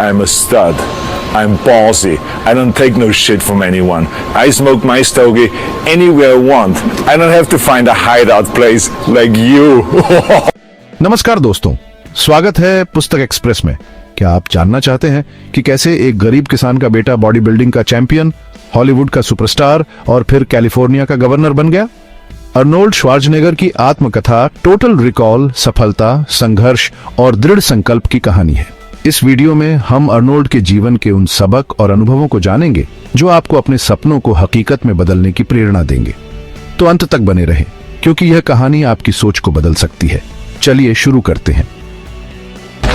I'm a stud. I'm ballsy. I don't take no shit from anyone. I smoke my stogie anywhere I want. I don't have to find a hideout place like you. नमस्कार दोस्तों, स्वागत है पुस्तक express में। क्या आप जानना चाहते हैं कि कैसे एक गरीब किसान का बेटा बॉडी बिल्डिंग का चैंपियन, हॉलीवुड का सुपरस्टार और फिर कैलिफोर्निया का गवर्नर बन गया? अर्नोल्ड श्वार्ज़नेगर की आत्मकथा टोटल रिकॉल सफलता, संघर्ष और दृढ़ संकल्प की कहानी है। इस वीडियो में हम अर्नोल्ड के जीवन के उन सबक और अनुभवों को जानेंगे जो आपको अपने सपनों को हकीकत में बदलने की प्रेरणा देंगे। तो अंत तक बने रहें, क्योंकि यह कहानी आपकी सोच को बदल सकती है। चलिए शुरू करते हैं।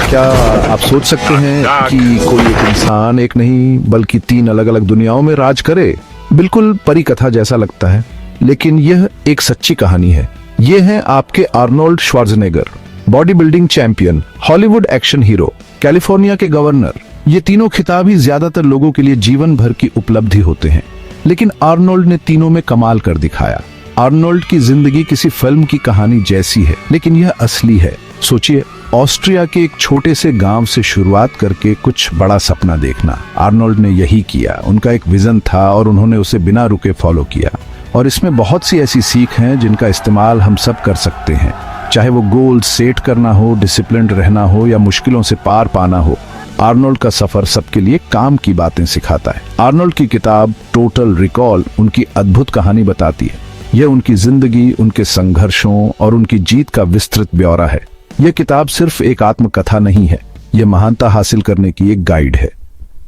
क्या आप सोच सकते हैं कि कोई एक इंसान एक नहीं बल्कि 3 अलग अलग दुनियाओं में राज करे? बिल्कुल परी कथा जैसा लगता है, लेकिन यह एक सच्ची कहानी है। ये हैं आपके Arnold Schwarzenegger, body building champion, Hollywood action hero, California के गवर्नर। ये तीनों खिताब ही ज्यादातर लोगों के लिए जीवन भर की उपलब्धि होते हैं, लेकिन अर्नोल्ड ने तीनों में कमाल कर दिखाया। अर्नोल्ड की जिंदगी किसी फिल्म की कहानी जैसी है, लेकिन यह असली है। सोचिए, ऑस्ट्रिया के एक छोटे से गांव से शुरुआत करके कुछ बड़ा सपना देखना। अर्नोल्ड ने यही किया। उनका एक विजन था और उन्होंने उसे बिना रुके फॉलो किया। और इसमें बहुत सी ऐसी सीख हैं जिनका इस्तेमाल हम सब कर सकते हैं, चाहे वो गोल सेट करना हो, डिसिप्लिन्ड रहना हो या मुश्किलों से पार पाना हो। अर्नोल्ड का सफर सबके लिए काम की बातें सिखाता है। अर्नोल्ड की किताब टोटल रिकॉल उनकी अद्भुत कहानी बताती है। यह उनकी जिंदगी, उनके संघर्षों और उनकी जीत का विस्तृत ब्यौरा है। यह किताब सिर्फ एक आत्मकथा नहीं है, यह महानता हासिल करने की एक गाइड है।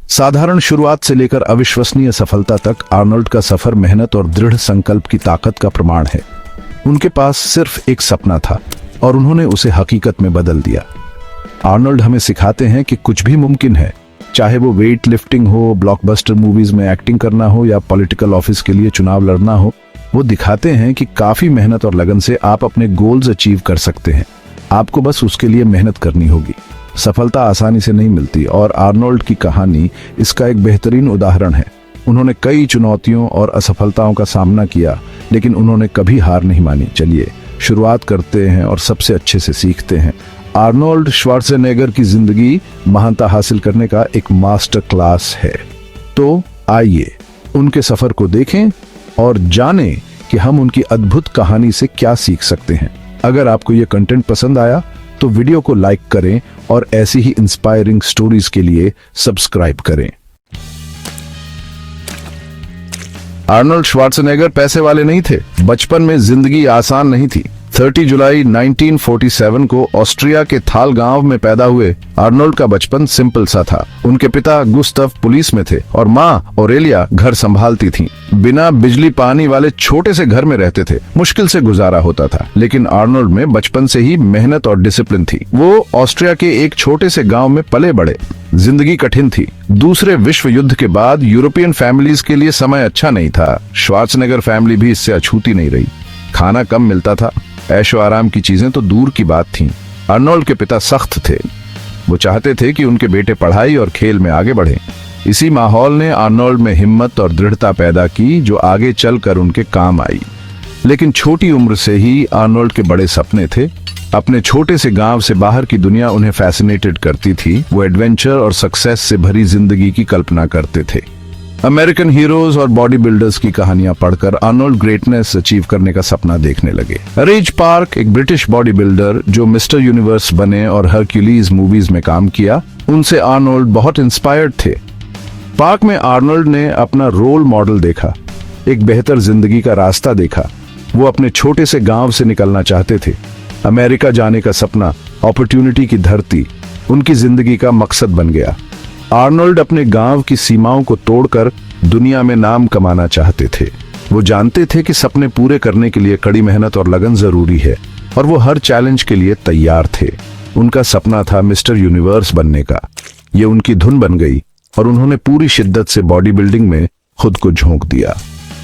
साधारण शुरुआत से लेकर अविश्वसनीय सफलता तक अर्नोल्ड का सफर मेहनत और दृढ़ संकल्प की ताकत का प्रमाण है। उनके पास सिर्फ एक सपना था और उन्होंने उसे हकीकत में बदल दिया। अर्नोल्ड हमें सिखाते हैं कि कुछ भी मुमकिन है, चाहे वो वेट लिफ्टिंग हो, ब्लॉकबस्टर मूवीज में एक्टिंग करना हो या पॉलिटिकल ऑफिस के लिए चुनाव लड़ना हो। वो दिखाते हैं कि काफी मेहनत और लगन से आप अपने गोल्स अचीव कर सकते हैं। आपको बस उसके लिए मेहनत करनी होगी। सफलता आसानी से नहीं मिलती और अर्नोल्ड की कहानी इसका एक बेहतरीन उदाहरण है। उन्होंने कई चुनौतियों और असफलताओं का सामना किया, लेकिन उन्होंने कभी हार नहीं मानी। चलिए शुरुआत करते हैं और सबसे अच्छे से सीखते हैं। अर्नोल्ड श्वार्ज़नेगर की जिंदगी महानता हासिल करने का एक मास्टर क्लास है। तो आइए उनके सफर को देखें और जानें कि हम उनकी अद्भुत कहानी से क्या सीख सकते हैं। अगर आपको यह कंटेंट पसंद आया तो वीडियो को लाइक करें और ऐसी ही इंस्पायरिंग स्टोरीज के लिए सब्सक्राइब करें। अर्नोल्ड श्वार्ज़नेगर पैसे वाले नहीं थे। बचपन में जिंदगी आसान नहीं थी। 30 जुलाई 1947 को ऑस्ट्रिया के थाल गांव में पैदा हुए अर्नोल्ड का बचपन सिंपल सा था। उनके पिता गुस्ताव पुलिस में थे और माँ ऑरेलिया घर संभालती थीं। बिना बिजली पानी वाले छोटे से घर में रहते थे। मुश्किल से गुजारा होता था, लेकिन अर्नोल्ड में बचपन से ही मेहनत और डिसिप्लिन थी। वो ऑस्ट्रिया के एक छोटे से गांव में पले बड़े। जिंदगी कठिन थी। दूसरे विश्व युद्ध के बाद यूरोपियन फैमिलीज के लिए समय अच्छा नहीं था। श्वार्ज़नेगर फैमिली भी इससे अछूती नहीं रही। खाना कम मिलता था, ऐशो आराम की चीजें तो दूर की बात थीं। अर्नोल्ड के पिता सख्त थे। वो चाहते थे कि उनके बेटे पढ़ाई और खेल में आगे बढ़ें। इसी माहौल ने अर्नोल्ड में हिम्मत और दृढ़ता पैदा की, जो आगे चलकर उनके काम आई। लेकिन छोटी उम्र से ही अर्नोल्ड के बड़े सपने थे। अपने छोटे से गांव से बाहर की दुनिया उन्हें फैसिनेटेड करती थी। वो एडवेंचर और सक्सेस से भरी जिंदगी की कल्पना करते थे। अमेरिकन हीरोज और बॉडी बिल्डर्स की कहानियां पढ़कर अर्नोल्ड ग्रेटनेस अचीव करने का सपना देखने लगे। रिच पार्क, एक ब्रिटिश बॉडी बिल्डर जो मिस्टर यूनिवर्स बने और हरक्यूलीज मूवीज में काम किया, उनसे अर्नोल्ड बहुत इंस्पायर्ड थे। पार्क में अर्नोल्ड ने अपना रोल मॉडल देखा, एक बेहतर जिंदगी का रास्ता देखा। वो अपने छोटे से गांव से निकलना चाहते थे। अमेरिका जाने का सपना, अपॉर्चुनिटी की धरती, उनकी जिंदगी का मकसद बन गया। अर्नोल्ड अपने गांव की सीमाओं को तोड़कर दुनिया में नाम कमाना चाहते थे। वो जानते थे कि सपने पूरे करने के लिए कड़ी मेहनत और लगन जरूरी है, और वो हर चैलेंज के लिए तैयार थे। उनका सपना था मिस्टर यूनिवर्स बनने का। ये उनकी धुन बन गई और उन्होंने पूरी शिद्दत से बॉडी बिल्डिंग में खुद को झोंक दिया।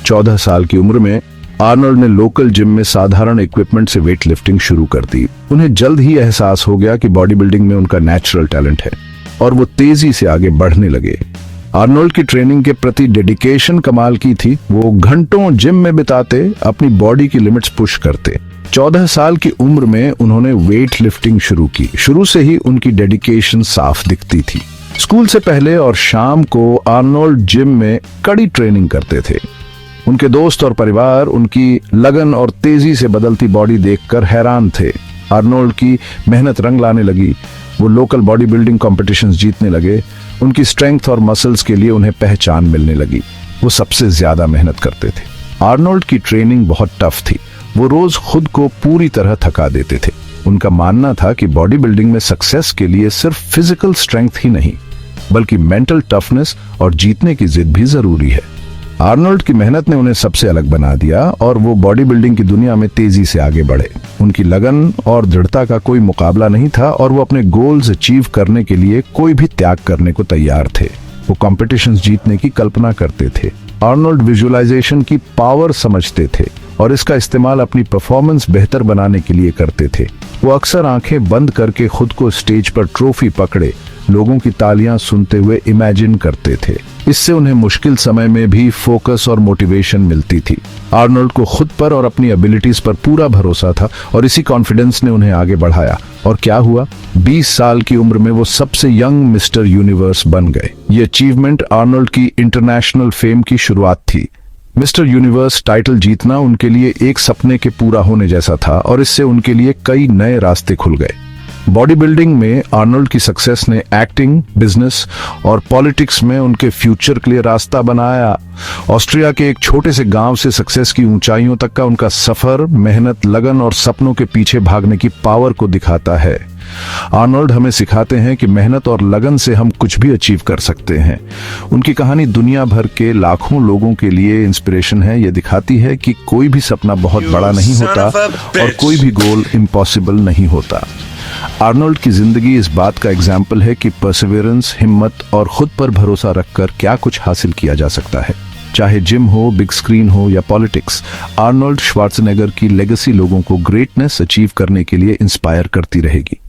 14 साल की उम्र में अर्नोल्ड ने लोकल जिम में साधारण इक्विपमेंट से वेट लिफ्टिंग शुरू कर दी। उन्हें जल्द ही एहसास हो गया कि बॉडी बिल्डिंग में उनका नेचुरल टैलेंट है और वो तेजी से आगे बढ़ने लगे। अर्नोल्ड की ट्रेनिंग के प्रति डेडिकेशन कमाल की थी। वो घंटों जिम में बिताते, अपनी बॉडी की लिमिट्स पुश करते। 14 साल की उम्र में उन्होंने वेट लिफ्टिंग शुरू की। शुरू से ही उनकी डेडिकेशन साफ दिखती थी। स्कूल से पहले और शाम को आर्नोल्ड जिम में कड़ी ट्रेनिंग करते थे। उनके दोस्त और परिवार उनकी लगन और तेजी से बदलती बॉडी देखकर हैरान थे। आर्नोल्ड की मेहनत रंग लाने लगी। वो लोकल बॉडी बिल्डिंग कॉम्पिटिशन्स जीतने लगे। उनकी स्ट्रेंथ और मसल्स के लिए उन्हें पहचान मिलने लगी। वो सबसे ज्यादा मेहनत करते थे। आर्नोल्ड की ट्रेनिंग बहुत टफ थी। वो रोज खुद को पूरी तरह थका देते थे। उनका मानना था कि बॉडी बिल्डिंग में सक्सेस के लिए सिर्फ फिजिकल स्ट्रेंथ ही नहीं, बल्कि मेंटल टफनेस और जीतने की जिद भी जरूरी है। आर्नोल्ड की मेहनत ने उन्हें सबसे अलग बना दिया और वो बॉडी बिल्डिंग की दुनिया में तेजी से आगे बढ़े। उनकी लगन और दृढ़ता का कोई मुकाबला नहीं था और वो अपने गोल्स अचीव करने के लिए कोई भी त्याग करने को तैयार थे। वो कॉम्पिटिशन्स जीतने की कल्पना करते थे। आर्नोल्ड विजुअलाइजेशन की पावर समझते थे और इसका इस्तेमाल अपनी परफॉर्मेंस बेहतर बनाने के लिए करते थे। वो अक्सर आंखें बंद करके खुद को स्टेज पर ट्रॉफी पकड़े लोगों की तालियां सुनते हुए इमेजिन करते थे। इससे उन्हें मुश्किल समय में भी फोकस और मोटिवेशन मिलती थी। आर्नोल्ड को खुद पर और अपनी एबिलिटीज पर पूरा भरोसा था और इसी कॉन्फिडेंस ने उन्हें आगे बढ़ाया। और क्या हुआ? 20 साल की उम्र में वो सबसे यंग मिस्टर यूनिवर्स बन गए। ये अचीवमेंट आर्नोल्ड की इंटरनेशनल फेम की शुरुआत थी। मिस्टर यूनिवर्स टाइटल जीतना उनके लिए एक सपने के पूरा होने जैसा था और इससे उनके लिए कई नए रास्ते खुल गए। बॉडी बिल्डिंग में आर्नोल्ड की सक्सेस ने एक्टिंग, बिजनेस और पॉलिटिक्स में उनके फ्यूचर के लिए रास्ता बनाया। ऑस्ट्रिया के एक छोटे से गांव से सक्सेस की ऊंचाइयों तक का उनका सफर मेहनत, लगन और सपनों के पीछे भागने की पावर को दिखाता है। आर्नोल्ड हमें सिखाते हैं कि मेहनत और लगन से हम कुछ भी अचीव कर सकते हैं। उनकी कहानी दुनिया भर के लाखों लोगों के लिए इंस्पिरेशन है। यह दिखाती है कि कोई भी सपना बहुत बड़ा नहीं होता और कोई भी गोल इम्पॉसिबल नहीं होता। आर्नोल्ड की जिंदगी इस बात का एग्जाम्पल है कि परसिवियरेंस, हिम्मत और खुद पर भरोसा रखकर क्या कुछ हासिल किया जा सकता है। चाहे जिम हो, बिग स्क्रीन हो या पॉलिटिक्स, आर्नोल्ड श्वार्ज़नेगर की लेगेसी लोगों को ग्रेटनेस अचीव करने के लिए इंस्पायर करती रहेगी।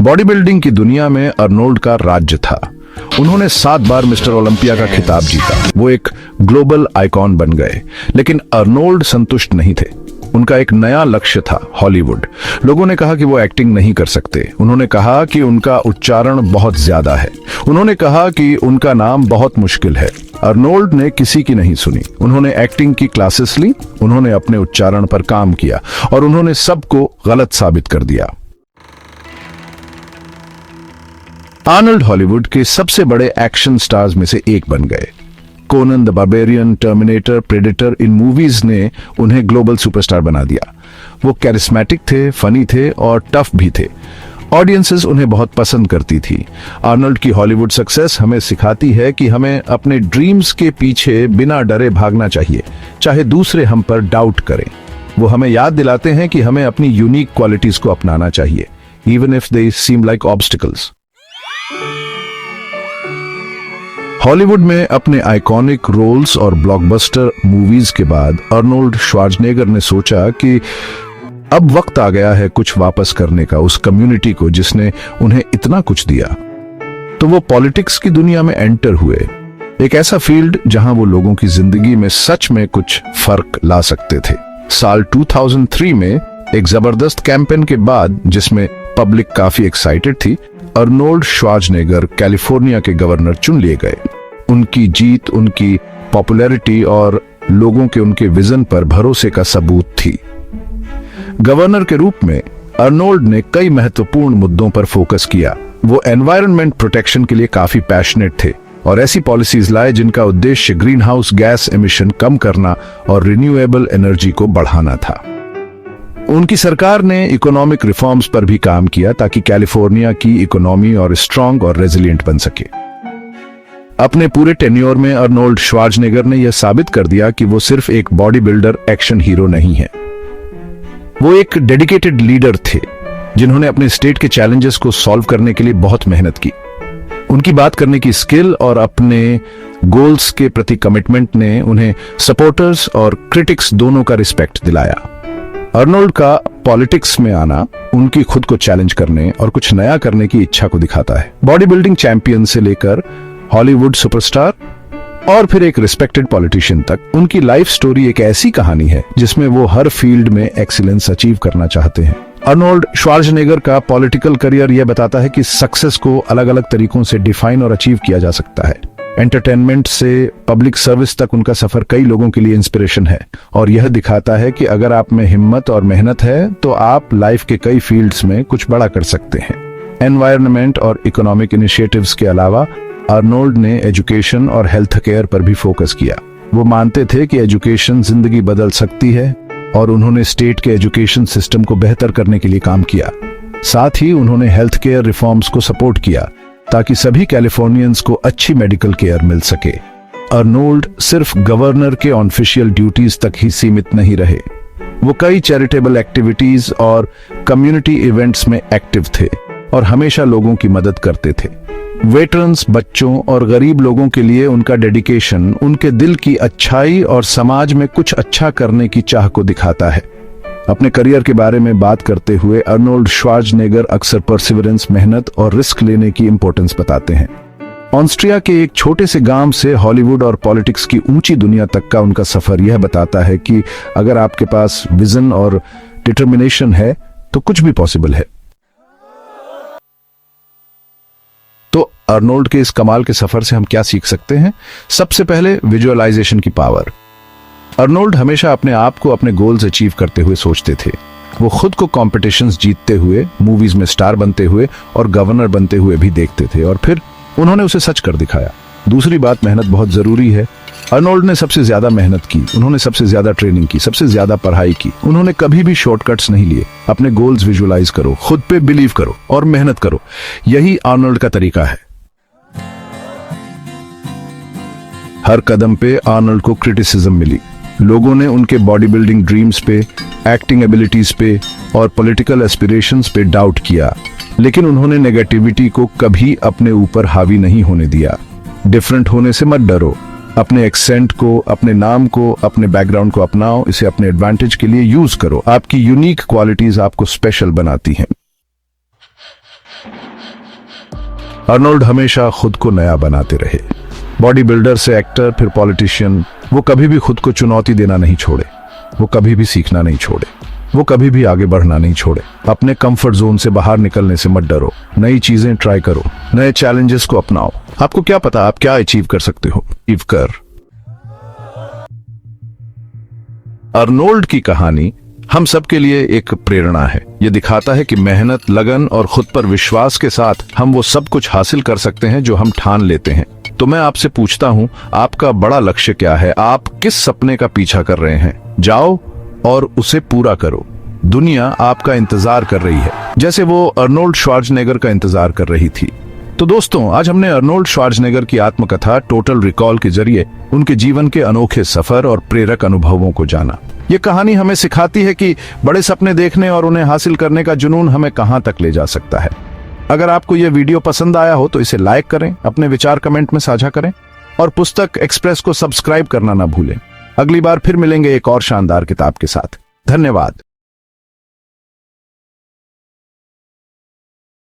बॉडी बिल्डिंग की दुनिया में आर्नोल्ड का राज्य था। उन्होंने 7 बार मिस्टर ओलंपिया का खिताब जीता। वो एक ग्लोबल आइकॉन बन गए। लेकिन आर्नोल्ड संतुष्ट नहीं थे। उनका एक नया लक्ष्य था, हॉलीवुड। लोगों ने कहा कि वो एक्टिंग नहीं कर सकते। उन्होंने कहा कि उनका उच्चारण बहुत ज्यादा है। उन्होंने कहा कि उनका नाम बहुत मुश्किल है। आर्नोल्ड ने किसी की नहीं सुनी। उन्होंने एक्टिंग की क्लासेस ली, उन्होंने अपने उच्चारण पर काम किया और उन्होंने सबको गलत साबित कर दिया। आर्नोल्ड हॉलीवुड के सबसे बड़े एक्शन स्टार्स में से एक बन गए। Conan the barbarian, terminator, predator, in movies ने उन्हें ग्लोबल सुपरस्टार बना दिया। वो कैरिस्मेटिक थे, फनी थे और टफ भी थे। ऑडियंसेस उन्हें बहुत पसंद करती थी। आर्नोल्ड की हॉलीवुड सक्सेस हमें सिखाती है कि हमें अपने ड्रीम्स के पीछे बिना डरे भागना चाहिए, चाहे दूसरे हम पर डाउट करें। वो हमें याद दिलाते हैं कि हमें अपनी यूनिक क्वालिटीज को अपनाना चाहिए, even if they seem like obstacles. Hollywood में अपने आइकॉनिक रोल्स और ब्लॉकबस्टर मूवीज के बाद आर्नोल्ड श्वार्ज़नेगर ने सोचा कि अब वक्त आ गया है कुछ वापस करने का उस कम्युनिटी को जिसने उन्हें इतना कुछ दिया। तो वो पॉलिटिक्स की दुनिया में एंटर हुए, एक ऐसा फील्ड जहां वो लोगों की जिंदगी में सच में कुछ फर्क ला सकते थे। साल 2003 में एक जबरदस्त कैंपेन के बाद, जिसमें पब्लिक काफी एक्साइटेड थी, आर्नोल्ड श्वार्ज़नेगर कैलिफोर्निया के गवर्नर चुन लिए गए। उनकी जीत उनकी पॉपुलैरिटी और लोगों के उनके विजन पर भरोसे का सबूत थी। गवर्नर के रूप में आर्नोल्ड ने कई महत्वपूर्ण मुद्दों पर फोकस किया। वो एनवायरनमेंट प्रोटेक्शन के लिए काफी पैशनेट थे और ऐसी पॉलिसीज लाए जिनका उद्देश्य ग्रीन हाउस गैस एमिशन कम करना और रिन्यूएबल एनर्जी को बढ़ाना था। उनकी सरकार ने इकोनॉमिक रिफॉर्म्स पर भी काम किया ताकि कैलिफोर्निया की इकोनॉमी और स्ट्रांग और रेजिलिएंट बन सके। अपने पूरे टेन्योर में आर्नोल्ड श्वार्ज़नेगर ने यह साबित कर दिया कि वो सिर्फ एक बॉडी बिल्डर एक्शन हीरो नहीं है। वो एक डेडिकेटेड लीडर थे जिन्होंने अपने स्टेट के चैलेंजेस को सॉल्व करने के लिए बहुत मेहनत की। उनकी बात करने की स्किल और अपने गोल्स के प्रति कमिटमेंट ने उन्हें सपोर्टर्स और क्रिटिक्स दोनों का रिस्पेक्ट दिलाया। आर्नोल्ड का पॉलिटिक्स में आना उनकी खुद को चैलेंज करने और कुछ नया करने की इच्छा को दिखाता है। बॉडी बिल्डिंग चैंपियन से लेकर हॉलीवुड सुपरस्टार और फिर एक रिस्पेक्टेड पॉलिटिशियन तक, उनकी लाइफ स्टोरी एक ऐसी कहानी है जिसमें वो हर फील्ड में एक्सीलेंस अचीव करना चाहते हैं। अर्नोल्ड श्वार्ज़नेगर का पॉलिटिकल करियर यह बताता है कि सक्सेस को अलग अलग तरीकों से डिफाइन और अचीव किया जा सकता है। एंटरटेनमेंट से पब्लिक सर्विस तक उनका सफर कई लोगों के लिए इंस्पिरेशन है और यह दिखाता है कि अगर आप में हिम्मत और मेहनत है तो आप लाइफ के कई फील्ड्स में कुछ बड़ा कर सकते हैं। एनवायरनमेंट और इकोनॉमिक इनिशिएटिव्स के अलावा अर्नोल्ड ने एजुकेशन और हेल्थ केयर पर भी फोकस किया। वो मानते थे कि एजुकेशन जिंदगी बदल सकती है और उन्होंने स्टेट के एजुकेशन सिस्टम को बेहतर करने के लिए काम किया। साथ ही उन्होंने हेल्थ केयर रिफॉर्म्स को सपोर्ट किया ताकि सभी कैलिफोर्नियंस को अच्छी मेडिकल केयर मिल सके। अर्नोल्ड सिर्फ गवर्नर के ऑफिशियल ड्यूटीज तक ही सीमित नहीं रहे। वो कई चैरिटेबल एक्टिविटीज और कम्युनिटी इवेंट्स में एक्टिव थे और हमेशा लोगों की मदद करते थे। वेटरन्स, बच्चों और गरीब लोगों के लिए उनका डेडिकेशन उनके दिल की अच्छाई और समाज में कुछ अच्छा करने की चाह को दिखाता है। अपने करियर के बारे में बात करते हुए अर्नोल्ड श्वार्ज़नेगर अक्सर परसिवरेंस, मेहनत और रिस्क लेने की इंपॉर्टेंस बताते हैं। ऑस्ट्रिया के एक छोटे से गांव से हॉलीवुड और पॉलिटिक्स की ऊंची दुनिया तक का उनका सफर यह बताता है कि अगर आपके पास विजन और डिटर्मिनेशन है तो कुछ भी पॉसिबल है। तो अर्नोल्ड के इस कमाल के सफर से हम क्या सीख सकते हैं? सबसे पहले विजुअलाइजेशन की पावर। अर्नोल्ड हमेशा अपने आप को अपने गोल्स अचीव करते हुए सोचते थे। वो खुद को कॉम्पिटिशन्स जीतते हुए, मूवीज में स्टार बनते हुए और गवर्नर बनते हुए भी देखते थे और फिर उन्होंने उसे सच कर दिखाया। दूसरी बात, मेहनत बहुत जरूरी है। अर्नोल्ड ने सबसे ज्यादा मेहनत की, उन्होंने सबसे ज्यादा ट्रेनिंग की, सबसे ज्यादा पढ़ाई की। उन्होंने कभी भी शॉर्टकट्स नहीं लिए। अपने गोल्स विजुअलाइज करो, खुद पे बिलीव करो और मेहनत करो। यही अर्नोल्ड का तरीका है। हर कदम पे अर्नोल्ड को क्रिटिसिज्म मिली। लोगों ने उनके बॉडी बिल्डिंग ड्रीम्स पे, एक्टिंग एबिलिटीज पे और पॉलिटिकल एस्पिरेशंस पे डाउट किया, लेकिन उन्होंने नेगेटिविटी को कभी अपने ऊपर हावी नहीं होने दिया। डिफरेंट होने से मत डरो। अपने एक्सेंट को, अपने नाम को, अपने बैकग्राउंड को अपनाओ। इसे अपने एडवांटेज के लिए यूज करो। आपकी यूनिक क्वालिटीज आपको स्पेशल बनाती हैं। अर्नोल्ड हमेशा खुद को नया बनाते रहे। बॉडी बिल्डर से एक्टर, फिर पॉलिटिशियन। वो कभी भी खुद को चुनौती देना नहीं छोड़े। वो कभी भी सीखना नहीं छोड़े। वो कभी भी आगे बढ़ना नहीं छोड़े। अपने कंफर्ट जोन से बाहर निकलने से मत डरो। नई चीजें ट्राई करो, नए चैलेंजेस को अपनाओ। आपको क्या पता आप क्या अचीव कर सकते हो। अचीव कर। अर्नोल्ड की कहानी हम सबके लिए एक प्रेरणा है। यह दिखाता है कि मेहनत, लगन और खुद पर विश्वास के साथ हम वो सब कुछ हासिल कर सकते हैं जो हम ठान लेते हैं। तो मैं आपसे पूछता हूं, आपका बड़ा लक्ष्य क्या है? आप किस सपने का पीछा कर रहे हैं? जाओ और उसे पूरा करो। दुनिया आपका इंतजार कर रही है, जैसे वो अर्नोल्ड श्वार्ज़नेगर का इंतजार कर रही थी। तो दोस्तों, आज हमने अर्नोल्ड श्वार्ज़नेगर की आत्मकथा टोटल रिकॉल के जरिए उनके जीवन के अनोखे सफर और प्रेरक अनुभवों को जाना। ये कहानी हमें सिखाती है कि बड़े सपने देखने और उन्हें हासिल करने का जुनून हमें कहां तक ले जा सकता है। अगर आपको यह वीडियो पसंद आया हो तो इसे लाइक करें, अपने विचार कमेंट में साझा करें और पुस्तक एक्सप्रेस को सब्सक्राइब करना ना भूलें। अगली बार फिर मिलेंगे एक और शानदार किताब के साथ। धन्यवाद।